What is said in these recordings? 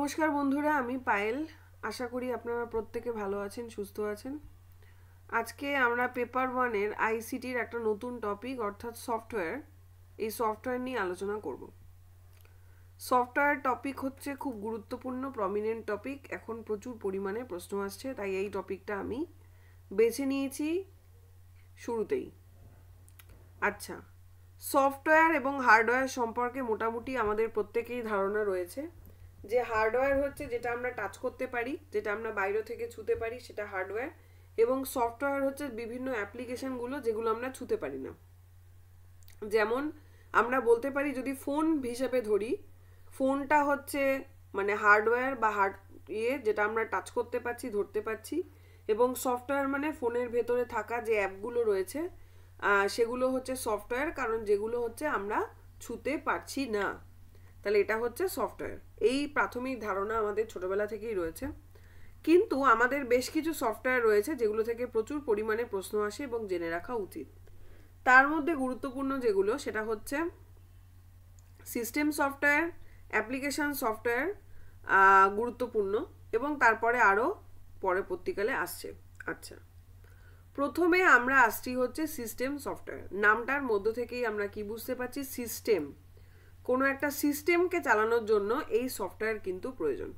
নমস্কার বন্ধুরা, আমি পায়েল। আশা করি আপনারা প্রত্যেকে ভালো আছেন, সুস্থ আছেন। আজকে আমরা পেপার ওয়ানের আইসিটির একটা নতুন টপিক অর্থাৎ সফটওয়্যার, এই সফটওয়্যার নিয়ে আলোচনা করব। সফটওয়্যার টপিক হচ্ছে খুব গুরুত্বপূর্ণ প্রমিনেন্ট টপিক। এখন প্রচুর পরিমাণে প্রশ্ন আসছে, তাই এই টপিকটা আমি বেছে নিয়েছি শুরুতেই। আচ্ছা, সফটওয়্যার এবং হার্ডওয়্যার সম্পর্কে মোটামুটি আমাদের প্রত্যেকেই ধারণা রয়েছে যে হার্ডওয়্যার হচ্ছে যেটা আমরা টাচ করতে পারি, যেটা আমরা বাইরে থেকে ছুতে পারি, সেটা হার্ডওয়্যার। এবং সফটওয়্যার হচ্ছে বিভিন্ন অ্যাপ্লিকেশনগুলো যেগুলো আমরা ছুতে পারি না। যেমন আমরা বলতে পারি, যদি ফোন হিসেবে ধরি, ফোনটা হচ্ছে মানে হার্ডওয়্যার বা যেটা আমরা টাচ করতে পারছি, ধরতে পারছি। এবং সফটওয়্যার মানে ফোনের ভেতরে থাকা যে অ্যাপগুলো রয়েছে সেগুলো হচ্ছে সফটওয়্যার, কারণ যেগুলো হচ্ছে আমরা ছুতে পারছি না। তাহলে এটা হচ্ছে সফটওয়্যার। এই প্রাথমিক ধারণা আমাদের ছোটবেলা থেকেই রয়েছে। কিন্তু আমাদের বেশ কিছু সফটওয়্যার রয়েছে যেগুলো থেকে প্রচুর পরিমাণে প্রশ্ন আসে এবং জেনে রাখা উচিত। তার মধ্যে গুরুত্বপূর্ণ যেগুলো, সেটা হচ্ছে সিস্টেম সফটওয়্যার, অ্যাপ্লিকেশন সফটওয়্যার গুরুত্বপূর্ণ, এবং তারপরে আরও পরবর্তীকালে আসছে। আচ্ছা, প্রথমে আমরা আসছি হচ্ছে সিস্টেম সফটওয়্যার। নামটার মধ্য থেকেই আমরা কি বুঝতে পারছি? সিস্টেম। কোনো একটা সিস্টেমকে চালানোর জন্য এই সফটওয়্যার কিন্তু প্রয়োজন।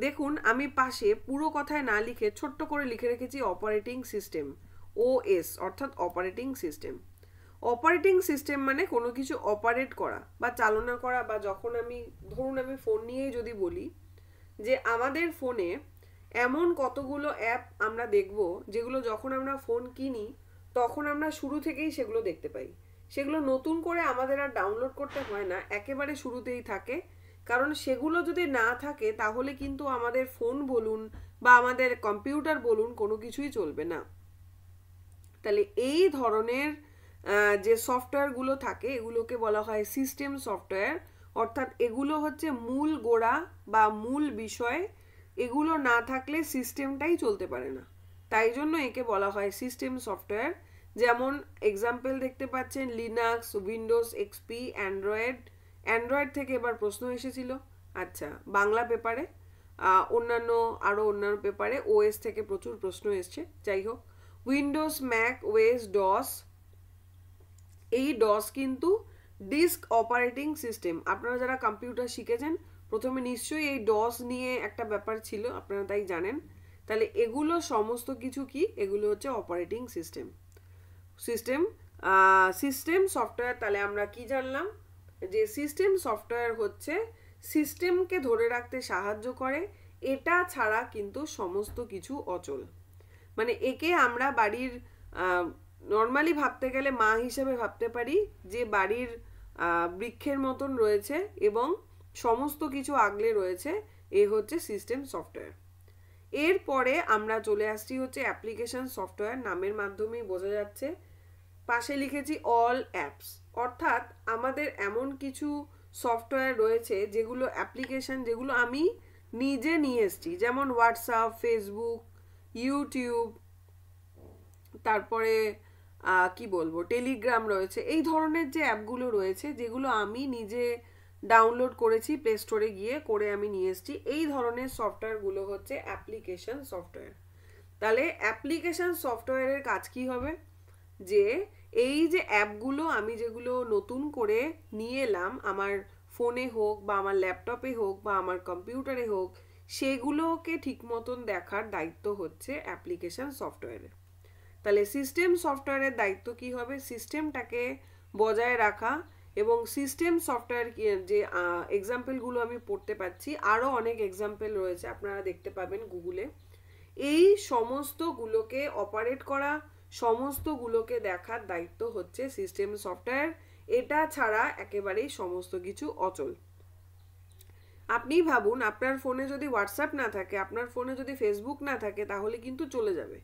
দেখুন, আমি পাশে পুরো কথায় না লিখে ছোট্ট করে লিখে রেখেছি অপারেটিং সিস্টেম, ওএস, অর্থাৎ অপারেটিং সিস্টেম। অপারেটিং সিস্টেম মানে কোনো কিছু অপারেট করা বা চালনা করা। বা যখন ধরুন আমি ফোন নিয়েই যদি বলি যে আমাদের ফোনে এমন কতগুলো অ্যাপ আমরা দেখব যেগুলো যখন আমরা ফোন কিনি তখন আমরা শুরু থেকেই সেগুলো দেখতে পাই। সেগুলো নতুন করে আমাদের আর ডাউনলোড করতে হয় না, একেবারে শুরুতেই থাকে। কারণ সেগুলো যদি না থাকে তাহলে কিন্তু আমাদের ফোন বলুন বা আমাদের কম্পিউটার বলুন, কোনো কিছুই চলবে না। তাহলে এই ধরনের যে সফটওয়্যারগুলো থাকে এগুলোকে বলা হয় সিস্টেম সফটওয়্যার। অর্থাৎ এগুলো হচ্ছে মূল গোড়া বা মূল বিষয়। এগুলো না থাকলে সিস্টেমটাই চলতে পারে না, তাই জন্য একে বলা হয় সিস্টেম সফটওয়্যার। যেমন এক্সাম্পল দেখতে পাচ্ছেন, Linux, Windows XP, Android. Android থেকে এবার প্রশ্ন এসেছিল। আচ্ছা, বাংলা পেপারে, অন্যান্য পেপারে ওএস থেকে প্রচুর প্রশ্ন এসছে। যাই হোক, উইন্ডোজ, ম্যাক ওএস, ডস। এই ডস কিন্তু ডিস্ক অপারেটিং সিস্টেম। আপনারা যারা কম্পিউটার শিখেছেন প্রথমে নিশ্চয়ই এই ডস নিয়ে একটা ব্যাপার ছিল, আপনারা তাই জানেন। তাহলে এগুলো সমস্ত কিছু কি? এগুলো হচ্ছে অপারেটিং সিস্টেম। System software. তাহলে আমরা কি জানলাম? যে সিস্টেম সফটওয়্যার হচ্ছে সিস্টেমকে ধরে রাখতে সাহায্য করে। এটা ছাড়া কিন্তু সমস্ত কিছু অচল। মানে একে আমরা বাড়ির নর্মালি ভাবতে গেলে মা হিসেবে ভাবতে পারি, যে বাড়ির বৃক্ষের মতন রয়েছে এবং সমস্ত কিছু আগলে রয়েছে। এ হচ্ছে সিস্টেম সফটওয়্যার। এরপরে আমরা চলে আসছি হচ্ছে অ্যাপ্লিকেশন সফটওয়্যার। নামের মাধ্যমেই বোঝা যাচ্ছে। পাশে লিখেছি অল অ্যাপস, অর্থাৎ আমাদের এমন কিছু সফটওয়্যার রয়েছে যেগুলো অ্যাপ্লিকেশন, যেগুলো আমি নিজে নিয়ে এসেছি। যেমন হোয়াটসঅ্যাপ, ফেসবুক, ইউটিউব, তারপরে কি বলবো, টেলিগ্রাম রয়েছে। এই ধরনের যে অ্যাপগুলো রয়েছে যেগুলো আমি নিজে ডাউনলোড করেছি প্লে স্টোরে গিয়ে, করে আমি নিয়ে এসেছি। এই ধরনের সফটওয়্যারগুলো হচ্ছে অ্যাপ্লিকেশন সফটওয়্যার। তাহলে অ্যাপ্লিকেশন সফটওয়্যারের কাজ কি হবে? যে এই যে অ্যাপগুলো আমি যেগুলো নতুন করে নিয়ে এলাম, আমার ফোনে হোক বা আমার ল্যাপটপে হোক বা আমার কম্পিউটারে হোক, সেগুলোকে ঠিক মতন দেখার দায়িত্ব হচ্ছে অ্যাপ্লিকেশন সফটওয়্যারের। তাহলে সিস্টেম সফটওয়্যারের দায়িত্ব কি হবে? সিস্টেমটাকে বজায় রাখা। এবং সিস্টেম সফটওয়্যার যে এক্সাম্পলগুলো আমি পড়তে পাচ্ছি, আরও অনেক এক্সাম্পল রয়েছে, আপনারা দেখতে পাবেন গুগলে। এই সমস্তগুলোকে অপারেট করা, সমস্তগুলোকে দেখার দায়িত্ব হচ্ছে সিস্টেম সফটওয়্যার। এটা ছাড়া একেবারেই সমস্ত কিছু অচল। আপনি ভাবুন, আপনার ফোনে যদি হোয়াটসঅ্যাপ না থাকে, আপনার ফোনে যদি ফেসবুক না থাকে, তাহলে কিন্তু চলে যাবে।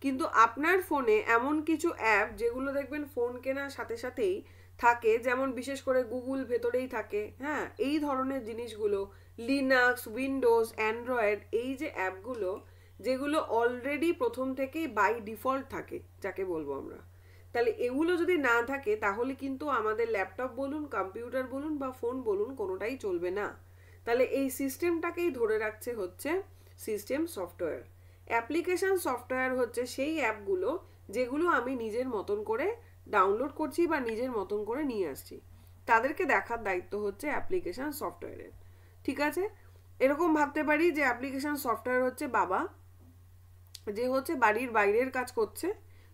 কিন্তু আপনার ফোনে এমন কিছু অ্যাপ যেগুলো দেখবেন ফোন কেনার সাথে সাথেই থাকে, যেমন বিশেষ করে গুগল ভেতরেই থাকে। হ্যাঁ, এই ধরনের জিনিসগুলো, লিনাক্স, উইন্ডোজ, অ্যান্ড্রয়েড, এই যে অ্যাপগুলো যেগুলো অলরেডি প্রথম থেকেই বাই ডিফল্ট থাকে, যাকে বলবো আমরা। তাহলে এগুলো যদি না থাকে তাহলে কিন্তু আমাদের ল্যাপটপ বলুন, কম্পিউটার বলুন বা ফোন বলুন, কোনোটাই চলবে না। তাহলে এই সিস্টেমটাকেই ধরে রাখছে হচ্ছে সিস্টেম সফটওয়্যার। অ্যাপ্লিকেশন সফটওয়্যার হচ্ছে সেই অ্যাপগুলো যেগুলো আমি নিজের মতন করে ডাউনলোড করছি বা নিজের মতন করে নিয়ে আসছি, তাদেরকে দেখার দায়িত্ব হচ্ছে অ্যাপ্লিকেশন সফটওয়্যারের। ঠিক আছে, এরকম ভাবতে পারি যে অ্যাপ্লিকেশন সফটওয়্যার হচ্ছে বাবা, যে হচ্ছে বাড়ির বাইরের কাজ করছে।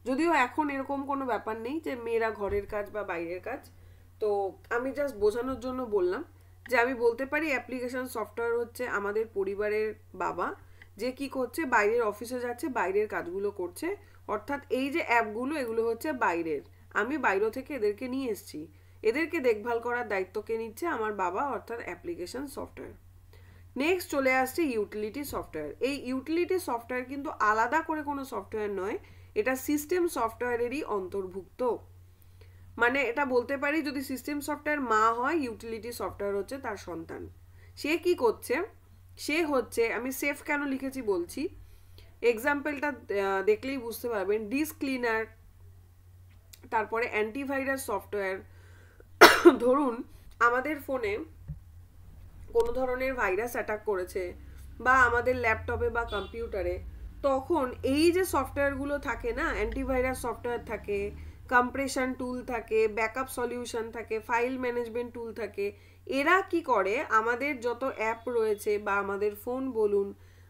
যদিও এখন এরকম কোনো ব্যাপার নেই যে মেয়েরা ঘরের কাজ বা বাইরের কাজ, তো আমি জাস্ট বোঝানোর জন্য বললাম যে আমি বলতে পারি অ্যাপ্লিকেশন সফটওয়্যার হচ্ছে আমাদের পরিবারের বাবা, যে কি করছে, বাইরের অফিসে যাচ্ছে, বাইরের কাজগুলো করছে। অর্থাৎ এই যে অ্যাপগুলো, এগুলো হচ্ছে বাইরের, আমি বাইরে থেকে এদেরকে নিয়ে এসেছি, এদেরকে দেখভাল করার দায়িত্ব কে নিচ্ছে, আমার বাবা, অর্থাৎ অ্যাপ্লিকেশন সফটওয়্যার। নেক্সট চলে আসছে ইউটিলিটি সফটওয়্যার। এই ইউটিলিটি সফটওয়্যার কিন্তু আলাদা করে কোনো সফটওয়্যার নয়, এটা সিস্টেম সফটওয়্যারেরই অন্তর্ভুক্ত। মানে এটা বলতে পারি যদি সিস্টেম সফটওয়্যার মা হয়, ইউটিলিটি সফটওয়্যার হচ্ছে তার সন্তান। সে কি করছে, সে হচ্ছে, আমি সেফ কেন লিখেছি বলছি, এক্সাম্পলটা দেখলেই বুঝতে পারবেন। ডিস্ক ক্লিনার, তারপরে অ্যান্টিভাইরাস সফটওয়্যার। ধরুন আমাদের ফোনে কোনো ধরনের ভাইরাস অ্যাটাক করেছে বা আমাদের ল্যাপটপে বা কম্পিউটারে, তখন এই যে সফটওয়্যারগুলো থাকে না, অ্যান্টিভাইরাস সফটওয়্যার থাকে, কম্প্রেশন টুল থাকে, ব্যাকআপ সলিউশন থাকে, ফাইল ম্যানেজমেন্ট টুল থাকে, এরা কি করে আমাদের যত অ্যাপ রয়েছে বা আমাদের ফোন বলুন,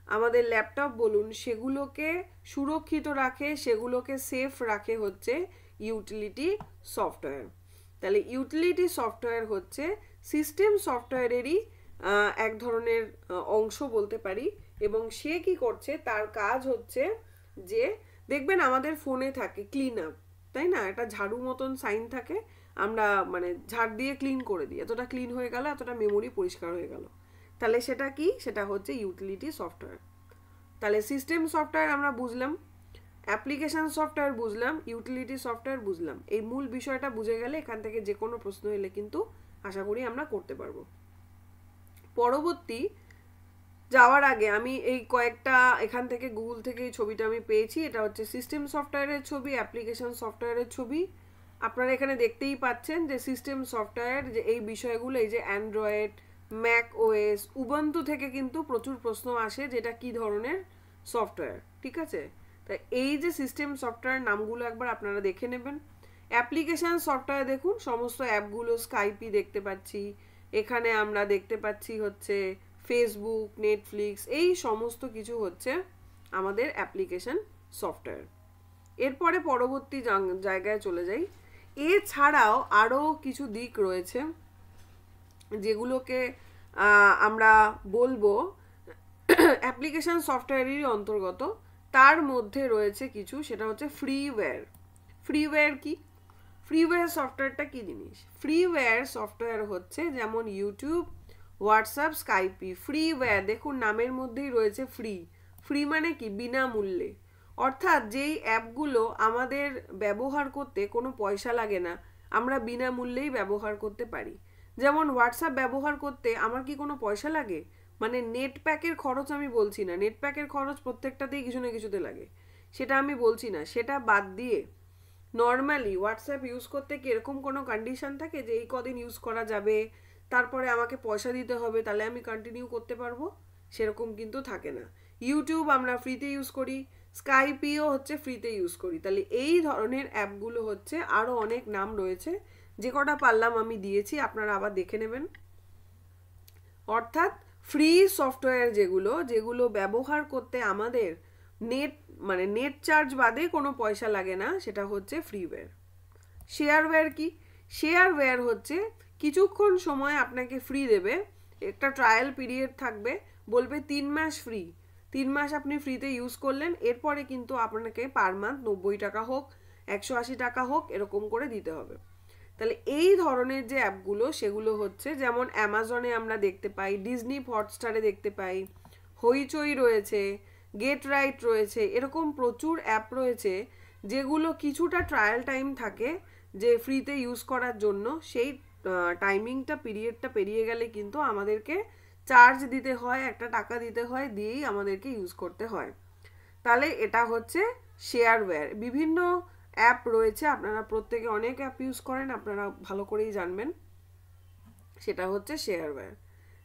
আমাদের ল্যাপটপ বলুন, সেগুলোকে সুরক্ষিত রাখে, সেগুলোকে সেফ রাখে হচ্ছে ইউটিলিটি সফটওয়্যার। তাহলে ইউটিলিটি সফটওয়্যার হচ্ছে সিস্টেম সফটওয়্যারেরই এক ধরনের অংশ বলতে পারি। এবং সে কি করছে, তার কাজ হচ্ছে যে দেখবেন আমাদের ফোনে থাকে ক্লিন আপ, তাই না, একটা ঝাড়ু মতন সাইন থাকে, আমরা মানে ঝাড় দিয়ে ক্লিন করে দিই, এতটা ক্লিন হয়ে গেল, এতটা মেমোরি পরিষ্কার হয়ে গেল। তাহলে সেটা কি, সেটা হচ্ছে ইউটিলিটি সফটওয়্যার। তাহলে সিস্টেম সফটওয়্যার আমরা বুঝলাম, অ্যাপ্লিকেশন সফটওয়্যার বুঝলাম, ইউটিলিটি সফটওয়্যার বুঝলাম। এই মূল বিষয়টা বুঝে গেলে এখান থেকে যে কোনো প্রশ্ন এলে কিন্তু আশা করি আমরা করতে পারবো। পরবর্তী যাওয়ার আগে আমি এই কয়েকটা এখান থেকে গুগল থেকে এই ছবিটা আমি পেয়েছি, এটা হচ্ছে সিস্টেম সফটওয়্যারের ছবি, অ্যাপ্লিকেশন সফটওয়্যারের ছবি। আপনারা এখানে দেখতেই পাচ্ছেন যে সিস্টেম সফটওয়্যার, যে এই বিষয়গুলো, এই যে অ্যান্ড্রয়েড, ম্যাক ওএস, উবুন্টু থেকে কিন্তু প্রচুর প্রশ্ন আসে যেটা কি ধরনের সফটওয়্যার। ঠিক আছে, তাই এই যে সিস্টেম সফটওয়্যার নামগুলো একবার আপনারা দেখে নেবেন। অ্যাপ্লিকেশন সফটওয়্যার দেখুন, সমস্ত অ্যাপগুলো, স্কাইপি দেখতে পাচ্ছি, এখানে আমরা দেখতে পাচ্ছি হচ্ছে ফেসবুক, নেটফ্লিক্স, এই সমস্ত কিছু হচ্ছে আমাদের অ্যাপ্লিকেশন সফটওয়্যার। এরপরে পরবর্তী জায়গায় চলে যাই। এছাড়াও আরও কিছু দিক রয়েছে যেগুলোকে আমরা বলবো অ্যাপ্লিকেশন সফটওয়্যারেরই অন্তর্গত। তার মধ্যে রয়েছে কিছু, সেটা হচ্ছে ফ্রিওয়্যার। ফ্রিওয়্যার কি, ফ্রিওয়্যার সফটওয়্যারটা কি জিনিস? ফ্রিওয়্যার সফটওয়্যার হচ্ছে যেমন ইউটিউব, হোয়াটসঅ্যাপ, স্কাইপি। ফ্রিওয়্যার দেখুন নামের মধ্যেই রয়েছে ফ্রি। ফ্রি মানে কি, বিনামূল্যে। অর্থাৎ যেই অ্যাপগুলো আমাদের ব্যবহার করতে কোনো পয়সা লাগে না, আমরা বিনামূল্যেই ব্যবহার করতে পারি। যেমন হোয়াটসঅ্যাপ ব্যবহার করতে আমার কি কোনো পয়সা লাগে? মানে নেট প্যাকের খরচ আমি বলছি না, নেট প্যাকের খরচ প্রত্যেকটাতেই কিছু না কিছুতে লাগে, সেটা আমি বলছি না। সেটা বাদ দিয়ে নর্মালি হোয়াটসঅ্যাপ ইউজ করতে কি এরকম কোনো কন্ডিশন থাকে যে এই কদিন ইউজ করা যাবে, তারপরে আমাকে পয়সা দিতে হবে, তাহলে আমি কন্টিনিউ করতে পারবো? সেরকম কিন্তু থাকে না। ইউটিউব আমরা ফ্রিতে ইউজ করি, স্কাইপিও হচ্ছে ফ্রিতে ইউজ করি। তাহলে এই ধরনের অ্যাপগুলো হচ্ছে, আরও অনেক নাম রয়েছে, যে কটা পারলাম আমি দিয়েছি, আপনারা আবার দেখে নেবেন। অর্থাৎ ফ্রি সফটওয়্যার যেগুলো, যেগুলো ব্যবহার করতে আমাদের নেট মানে নেট চার্জ বাদে কোনো পয়সা লাগে না, সেটা হচ্ছে ফ্রিওয়্যার। শেয়ারওয়্যার কি? শেয়ারওয়্যার হচ্ছে কিছুক্ষণ সময় আপনাকে ফ্রি দেবে, একটা ট্রায়াল পিরিয়ড থাকবে, বলবে 3 মাস ফ্রি। 3 মাস আপনি ফ্রিতে ইউজ করলেন, এরপরে কিন্তু আপনাকে পার মান্থ 90 টাকা হোক, 180 টাকা হোক, এরকম করে দিতে হবে। তাহলে এই ধরনের যে অ্যাপগুলো, সেগুলো হচ্ছে যেমন অ্যামাজনে আমরা দেখতে পাই, ডিজনি হটস্টারে দেখতে পাই, হইচই রয়েছে, গেট রাইট রয়েছে, এরকম প্রচুর অ্যাপ রয়েছে যেগুলো কিছুটা ট্রায়াল টাইম থাকে যে ফ্রিতে ইউজ করার জন্য। সেই টাইমিংটা, পিরিয়ডটা পেরিয়ে গেলে কিন্তু আমাদেরকে চার্জ দিতে হয়, একটা টাকা দিতে হয়, দিয়েই আমাদেরকে ইউজ করতে হয়। তাহলে এটা হচ্ছে শেয়ারওয়্যার। বিভিন্ন অ্যাপ রয়েছে, আপনারা প্রত্যেকে অনেক অ্যাপ ইউজ করেন, আপনারা ভালো করেই জানবেন, সেটা হচ্ছে শেয়ারওয়্যার।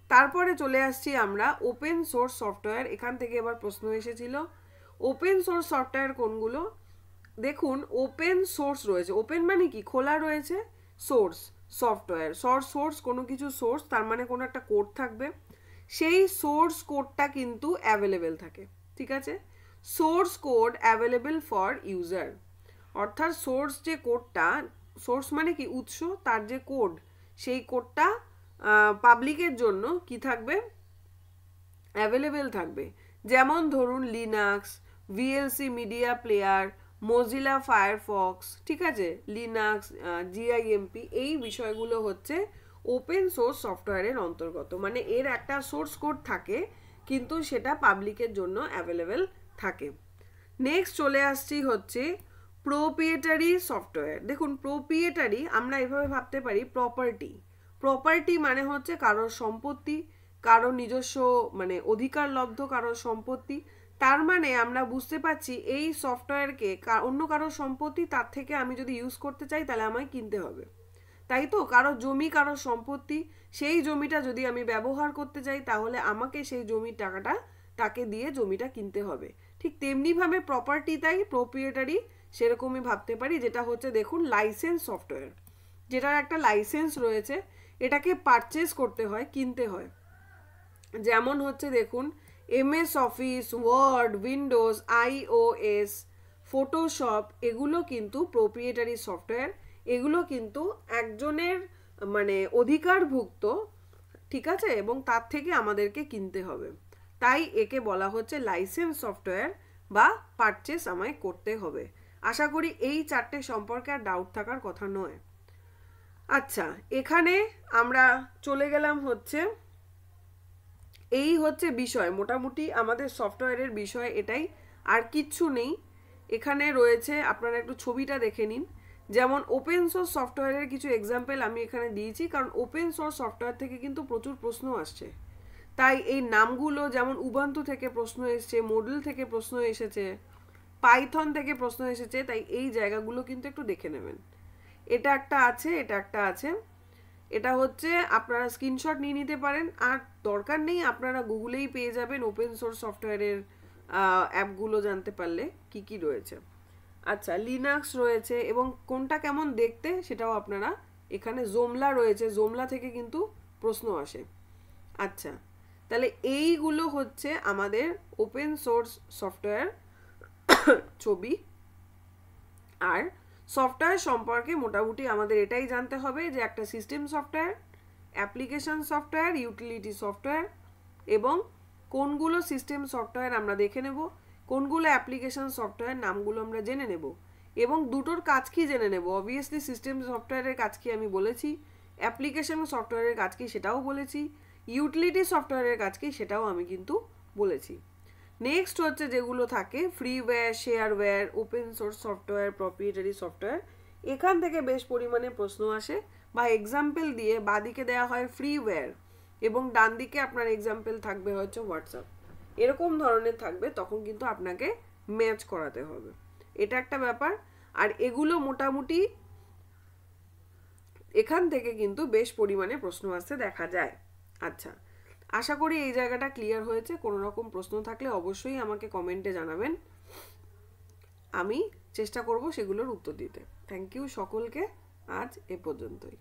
তারপরে চলে আসছি আমরা ওপেন সোর্স সফটওয়্যার। এখান থেকে এবার প্রশ্ন এসেছিল ওপেন সোর্স সফটওয়্যার কোনগুলো। দেখুন ওপেন সোর্স রয়েছে, ওপেন মানে কি খোলা রয়েছে, সোর্স সফটওয়্যার, সোর্স কোনো কিছু সোর্স তার মানে কোনো একটা কোড থাকবে, সেই সোর্স কোডটা কিন্তু অ্যাভেলেবেল থাকে, ঠিক আছে। Source code available for user, অর্থাৎ সোর্স যে কোডটা, সোর্স মানে কি উৎস, তার যে কোড সেই কোডটা পাবলিকের জন্য কি থাকবে, অ্যাভেলেবেল থাকবে। যেমন ধরুন Linux, VLC media player, Mozilla Firefox, ঠিক আছে, লিনাক্স, জিআইএমপি, এই বিষয়গুলো হচ্ছে ওপেন সোর্স সফটওয়্যারের অন্তর্গত। মানে এর একটা সোর্স কোড থাকে কিন্তু সেটা পাবলিকের জন্য অ্যাভেলেবেল থাকে। নেক্সট চলে আসছি হচ্ছে প্রোপ্রিয়েটারি সফটওয়্যার। দেখুন প্রোপ্রিয়েটারি আমরা এভাবে ভাবতে পারি প্রপার্টি, প্রপার্টি মানে হচ্ছে কারোর সম্পত্তি, কারোর নিজস্ব মানে অধিকারলব্ধ কারোর সম্পত্তি। তার মানে আমরা বুঝতে পারছি এই সফটওয়্যারকে অন্য কারোর সম্পত্তি, তার থেকে আমি যদি ইউজ করতে চাই তাহলে আমায় কিনতে হবে, তাই তো। কারোর জমি কারোর সম্পত্তি, সেই জমিটা যদি আমি ব্যবহার করতে চাই তাহলে আমাকে সেই জমির টাকাটা তাকে দিয়ে জমিটা কিনতে হবে। ঠিক তেমনিভাবে প্রপার্টি তাই প্রোপ্রিয়েটারি সেরকমই ভাবতে পারি, যেটা হচ্ছে দেখুন লাইসেন্স সফটওয়্যার, যেটার একটা লাইসেন্স রয়েছে, এটাকে পারচেজ করতে হয়, কিনতে হয়। যেমন হচ্ছে দেখুন MS Office, Word, Windows, iOS, Photoshop, এগুলো কিন্তু প্রোপ্রিয়েটারি সফটওয়্যার, এগুলো কিন্তু একজনের মানে অধিকারভুক্ত, ঠিক আছে, এবং তার থেকে আমাদেরকে কিনতে হবে, তাই একে বলা হচ্ছে লাইসেন্স সফটওয়্যার বা পারচেস আমায় করতে হবে। আশা করি এই চারটে সম্পর্কে আর ডাউট থাকার কথা নয়। আচ্ছা, এখানে আমরা চলে গেলাম হচ্ছে, এই হচ্ছে বিষয়, মোটামুটি আমাদের সফটওয়্যারের বিষয় এটাই, আর কিচ্ছু নেই। এখানে রয়েছে, আপনারা একটু ছবিটা দেখে নিন। যেমন ওপেন সোর্স সফটওয়্যারের কিছু এক্সাম্পল আমি এখানে দিয়েছি, কারণ ওপেন সোর্স সফটওয়্যার থেকে কিন্তু প্রচুর প্রশ্ন আসছে, তাই এই নামগুলো, যেমন উবান্টু থেকে প্রশ্ন এসেছে, মডেল থেকে প্রশ্ন এসেছে, পাইথন থেকে প্রশ্ন এসেছে, তাই এই জায়গাগুলো কিন্তু একটু দেখে নেবেন। এটা একটা আছে, এটা একটা আছে, এটা হচ্ছে আপনারা স্ক্রিনশট নিয়ে নিতে পারেন, আর দরকার নেই আপনারা গুগলেই পেয়ে যাবেন ওপেন সোর্স সফটওয়্যারের অ্যাপগুলো জানতে পারলে কি কি রয়েছে। আচ্ছা, লিনাক্স রয়েছে এবং কোনটা কেমন দেখতে সেটাও আপনারা, এখানে জোমলা রয়েছে, জোমলা থেকে কিন্তু প্রশ্ন আসে। আচ্ছা, তাহলে এইগুলো হচ্ছে আমাদের ওপেন সোর্স সফটওয়্যার ছবি। আর সফটওয়্যার সম্পর্কে মোটামুটি আমাদের এটাই জানতে হবে যে একটা system software, application software, utility software, এবং কোনগুলো সিস্টেম সফটওয়্যার আমরা দেখে নেব, কোনগুলো অ্যাপ্লিকেশন সফটওয়্যার নামগুলো আমরা জেনে নেব, এবং দুটোর কাজ কি জেনে নেব। অবভিয়াসলি সিস্টেম সফটওয়্যারের কাজ কি আমি বলেছি, অ্যাপ্লিকেশন সফটওয়্যারের কাজ কি সেটাও বলেছি, ইউটিলিটি সফটওয়্যারের কাজ কি সেটাও আমি কিন্তু বলেছি। নেক্সট হচ্ছে যেগুলো থাকে freeware, shareware, open source software, proprietary software, এখান থেকে বেশ পরিমাণে প্রশ্ন আসে, বা এক্সাম্পল দিয়ে বাঁদিকে দেওয়া হয় ফ্রিওয়্যার এবং ডান দিকে আপনার এক্সাম্পল থাকবে হচ্ছে হোয়াটসঅ্যাপ, এরকম ধরনের থাকবে, তখন কিন্তু আপনাকে ম্যাচ করাতে হবে, এটা একটা ব্যাপার। আর এগুলো মোটামুটি এখান থেকে কিন্তু বেশ পরিমাণে প্রশ্ন আসতে দেখা যায়। আচ্ছা, আশা করি এই জায়গাটা ক্লিয়ার হয়েছে। কোনো রকম প্রশ্ন থাকলে অবশ্যই আমাকে কমেন্টে জানাবেন, আমি চেষ্টা করব সেগুলোর উত্তর দিতে। থ্যাংক ইউ সকলকে, আজ এ পর্যন্তই।